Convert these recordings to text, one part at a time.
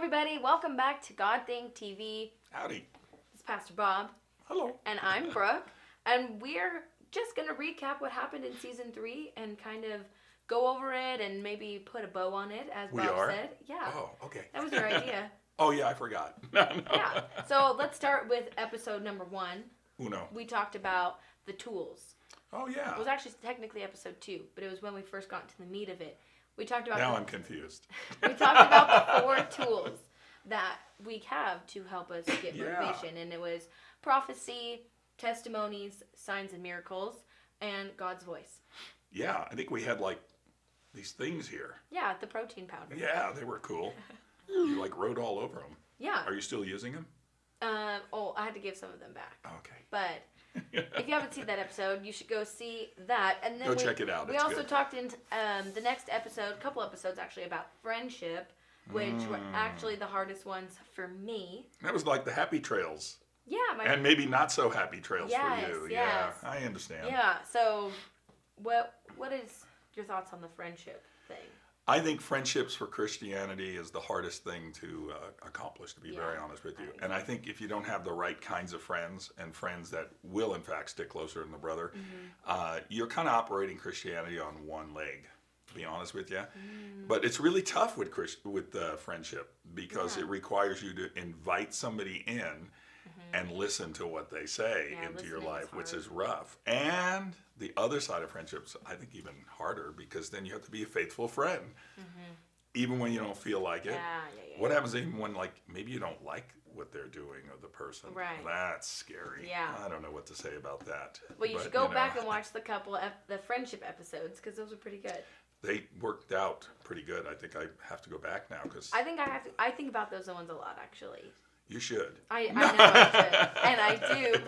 everybody. Welcome back to GodThink TV. Howdy. It's Pastor Bob. Hello. And I'm Brooke. And we're just going to recap what happened in Season 3 and kind of go over it and maybe put a bow on it, as Bob said. Yeah. Oh, okay. That was your idea. Oh, yeah, I forgot. No. Yeah. So let's start with episode number 1. Uno. We talked about the tools. Oh, yeah. It was actually technically episode 2, but it was when we first got to the meat of it. We talked about Now I'm confused. We talked about the 4 tools that we have to help us get motivation. And it was prophecy, testimonies, signs and miracles, and God's voice. Yeah, I think we had like these things here. Yeah, the protein powder. Yeah, they were cool. You like wrote all over them. Yeah. Are you still using them? I had to give some of them back. Okay. But if you haven't seen that episode, you should go see that. And then check it out. We also talked in the next episode, a couple episodes actually, about friendship, which were actually the hardest ones for me. That was like the happy trails. Yeah. And maybe not so happy trails for you. Yes. Yeah, I understand. Yeah. So what is your thoughts on the friendship thing? I think friendships for Christianity is the hardest thing to accomplish, to be very honest with you. And I think if you don't have the right kinds of friends and friends that will, in fact, stick closer than a brother, you're kind of operating Christianity on one leg, to be honest with you. But it's really tough with friendship because it requires you to invite somebody in and listen to what they say into your life, which is rough. And the other side of friendships, I think, even harder, because then you have to be a faithful friend, even when you don't feel like it. What happens even when, like, maybe you don't like what they're doing or the person? Right. That's scary. Yeah. I don't know what to say about that. Well, you should go back and watch the friendship episodes, because those are pretty good. They worked out pretty good. I think I have to go back now because I think I think about those ones a lot, actually. You should. I know I should, and I do.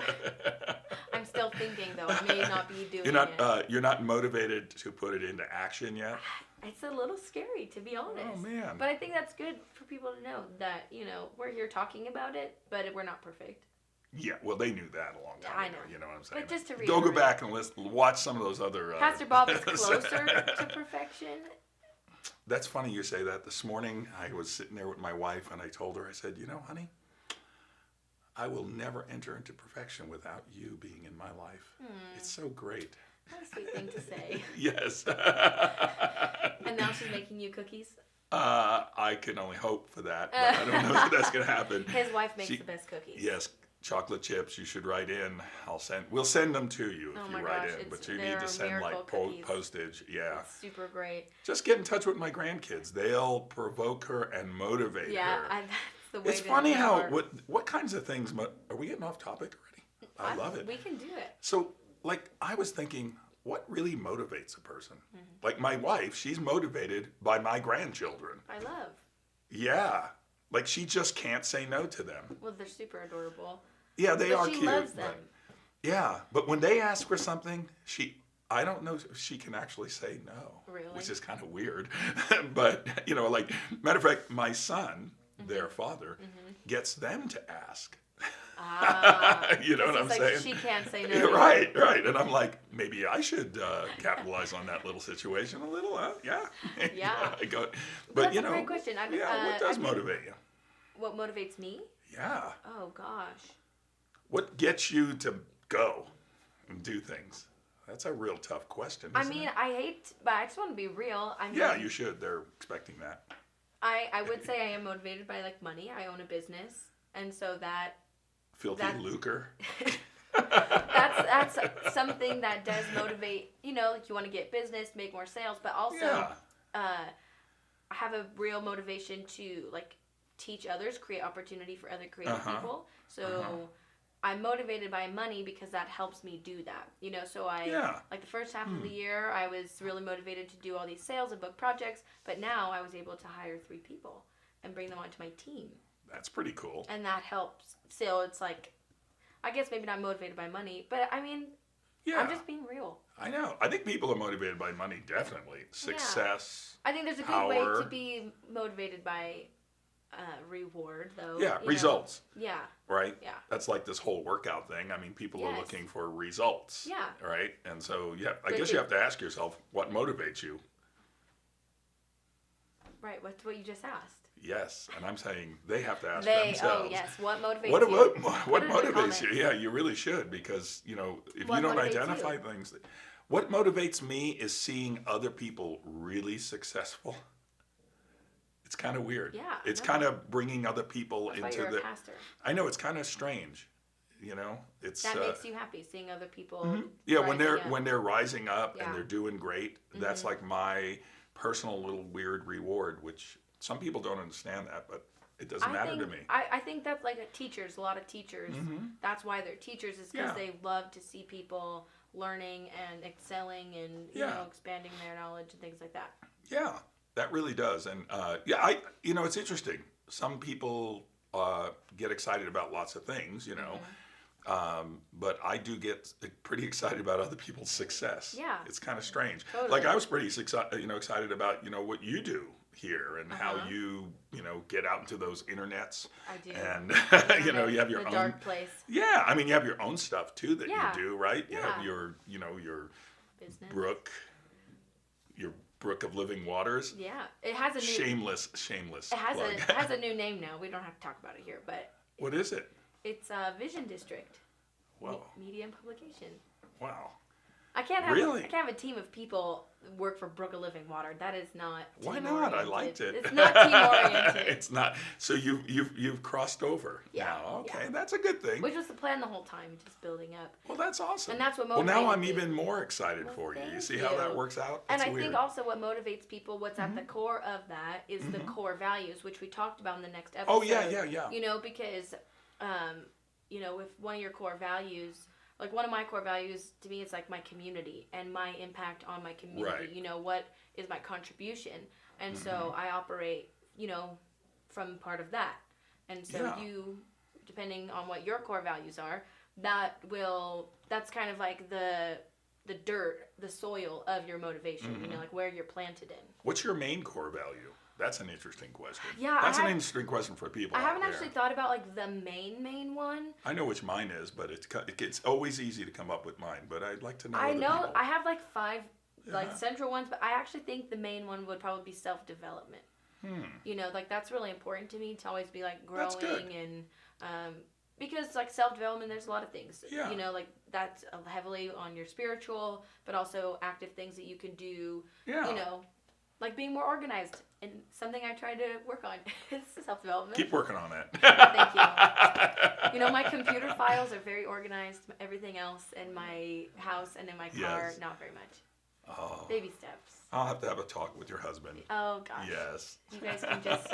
I'm still thinking, though. I may not be doing it. You're not motivated to put it into action yet? It's a little scary, to be honest. Oh, man. But I think that's good for people to know that, we're here talking about it, but we're not perfect. Yeah, well, they knew that a long time ago. I know. You know what I'm saying? But just to go back and watch some of those other... Pastor Bob is closer to perfection. That's funny you say that. This morning, I was sitting there with my wife, and I told her, I said, honey, I will never enter into perfection without you being in my life. It's so great. What a sweet thing to say. Yes. And now she's making you cookies? I can only hope for that, but I don't know if that's going to happen. His wife makes the best cookies. Yes, chocolate chips. You should write in. We'll send them to you if you write in, but you need to send like postage. Yeah. It's super great. Just get in touch with my grandkids. They'll provoke her and motivate her. Yeah, that's the way. It's funny how what kinds of things. Are we getting off topic already? I love it. We can do it. So, like, I was thinking, what really motivates a person? Like my wife, she's motivated by my grandchildren. I love. Yeah. Like, she just can't say no to them. Well, they're super adorable. Yeah, they are cute. She loves them. But when they ask for something, I don't know if she can actually say no. Really? Which is kind of weird. But, like, matter of fact, my son, their father, gets them to ask. You know what I'm saying? She can't say no. Right. And I'm like, maybe I should capitalize on that little situation a little. Yeah. Yeah. But that's a great question. What does motivate you? What motivates me? Yeah. Oh gosh. What gets you to go and do things? That's a real tough question. I mean, but I just want to be real. Yeah, you should. They're expecting that. I would say I am motivated by money. I own a business, and so that. Filthy lucre. that's something that does motivate. Like you want to get business, make more sales, but also I have a real motivation to teach others, create opportunity for other creative people. So I'm motivated by money because that helps me do that. So like the first half of the year, I was really motivated to do all these sales and book projects, but now I was able to hire 3 people and bring them onto my team. That's pretty cool. And that helps. So it's I guess maybe not motivated by money, but I mean, I'm just being real. I know. I think people are motivated by money, definitely. Success. I think there's a good way to be motivated by reward, though. Yeah, results. Yeah. Right? Yeah. That's like this whole workout thing. I mean, people are looking for results. Yeah. Right? And so, I guess you have to ask yourself, what motivates you? Right, what's what you just asked. Yes, and I'm saying they have to ask They, themselves. oh yes, what motivates What you? what Put it in the motivates comments. you? Yeah, you really should, because if What you don't motivates identify you? things, what motivates me is seeing other people really successful. It's kind of weird. Yeah, It's no. kind of bringing other people That's why into you're the. a pastor. I know, it's kind of strange. It's That makes you happy, seeing other people. yeah, rising up. when they're rising up Yeah. and they're doing great. That's like my personal little weird reward, which some people don't understand that, but it doesn't matter to me. I think that's like teachers. A lot of teachers. That's why they're teachers, is because Yeah. they love to see people learning and excelling and expanding their knowledge and things like that. Yeah, that really does. And it's interesting. Some people get excited about lots of things, but I do get pretty excited about other people's success. Yeah. It's kind of strange. Totally. Like I was pretty excited about, what you do here and how you, get out into those internets. I do. And, you have your the own. dark place. Yeah, I mean, you have your own stuff too that Yeah. you do, right? You Yeah. have your Business. your brook of living waters. Yeah, it has a new. Shameless It has plug. it has a new name now. We don't have to talk about it here, but What is it? it's Vision District. Wow. Media and Publication. Wow. I can't Really? have a team of people work for Brook of Living Water. That is not. Why not? I liked it. It's not team oriented. It's not. So you've crossed over. Yeah, Now. Okay, yeah. that's a good thing. Which was the plan the whole time, just building up. Well, that's awesome. And that's what Well, now motivated I'm me. even more excited Well, for you. You thank see how that you. works out? And That's I weird. think also what motivates people, what's at the core of that, is the core values, which we talked about in the next episode. Oh yeah. Because, if one of your core values, like one of my core values to me, it's like my community and my impact on my community. Right. What is my contribution? And so I operate, from part of that. And so Yeah. depending on what your core values are, that's kind of like the dirt, the soil of your motivation, like where you're planted in. What's your main core value? That's an interesting question. Yeah, That's an interesting question for people. I haven't out there. actually thought about like the main one. I know which mine is, but it's always easy to come up with mine. But I'd like to know. I other know people. I have like 5 like Yeah. central ones, but I actually think the main one would probably be self-development. Like that's really important to me, to always be like That's good. growing and because like self-development, there's a lot of things. Yeah. Like that's heavily on your spiritual, but also active things that you can do. Yeah. Like being more organized, and something I try to work on is self-development. Keep working on that. Thank you. My computer files are very organized. Everything else in my house and in my car, Yes. not very much. Oh, Baby steps. I'll have to have a talk with your husband. Oh gosh. Yes. You guys can just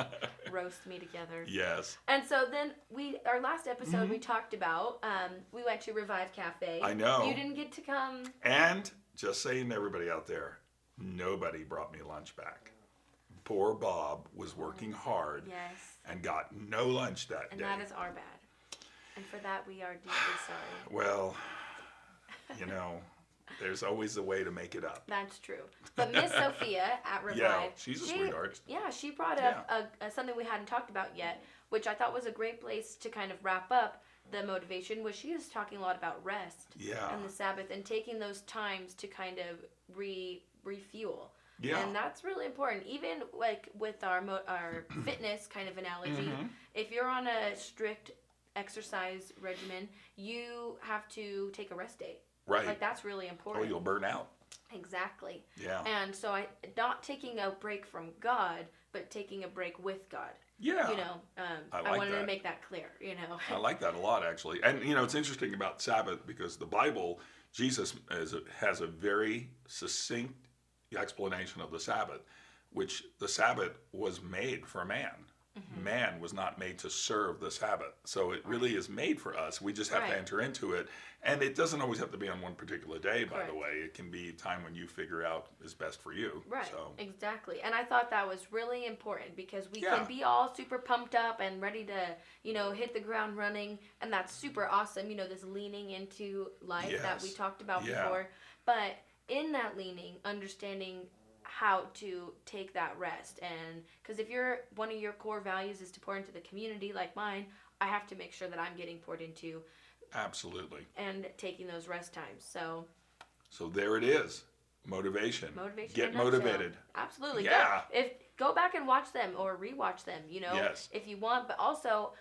roast me together. Yes. And so then our last episode we talked about, we went to Revive Cafe. I know. You didn't get to come. And just saying to everybody out there, nobody brought me lunch back. Poor Bob was working hard Yes. and got no lunch that And day. that is our bad. And for that we are deeply sorry. Well, there's always a way to make it up. That's true. But Miss Sophia at Revive, Yeah, she's a sweetheart. Yeah, she brought up something we hadn't talked about yet, which I thought was a great place to kind of wrap up the motivation. Was she was talking a lot about rest Yeah. and the Sabbath and taking those times to kind of refuel. Yeah. And that's really important. Even like with our fitness kind of analogy, if you're on a strict exercise regimen, you have to take a rest day. Right. Like that's really Oh, important. you'll burn out. Exactly. Yeah. And so not taking a break from God, but taking a break with God. Yeah. I like wanted to that. make that clear, I like that a lot, actually. And, it's interesting about Sabbath because the Bible, Jesus has a very succinct explanation of the Sabbath, which the Sabbath was made for man. Man was not made to serve the Sabbath. So it really is made for us. We just have to Right. enter into it. And it doesn't always have to be on one particular day, by the Correct. way. It can be a time when you figure out is best for you. Right, So, exactly. And I thought that was really important because we Yeah. can be all super pumped up and ready to, hit the ground running. And that's super awesome, this leaning into life that we Yes. talked about Yeah. before. But in that leaning, understanding how to take that rest. And because if one of your core values is to pour into the community like mine, I have to make sure that I'm getting poured into absolutely. and taking those rest times. So So there it is. Motivation. in Get a nutshell. motivated. Absolutely. Yeah. Go back and watch them or rewatch them, Yes. if you want. But also,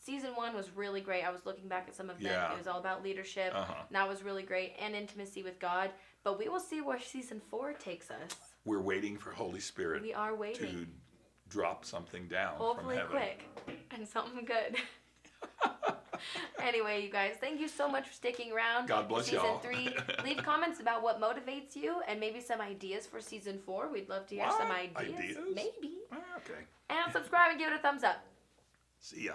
season 1 was really great. I was looking back at some of them. Yeah. It was all about leadership. Uh-huh. And that was really great. And intimacy with God. But we will see where season 4 takes us. We're waiting for Holy Spirit We are waiting. to drop something down Hopefully from heaven. quick. And something good. Anyway, you guys, thank you so much for sticking around. God bless Season y'all. 3. Leave comments about what motivates you and maybe some ideas for season 4. We'd love to hear some ideas. Ideas? Maybe. Okay. And subscribe and give it a thumbs up. See ya.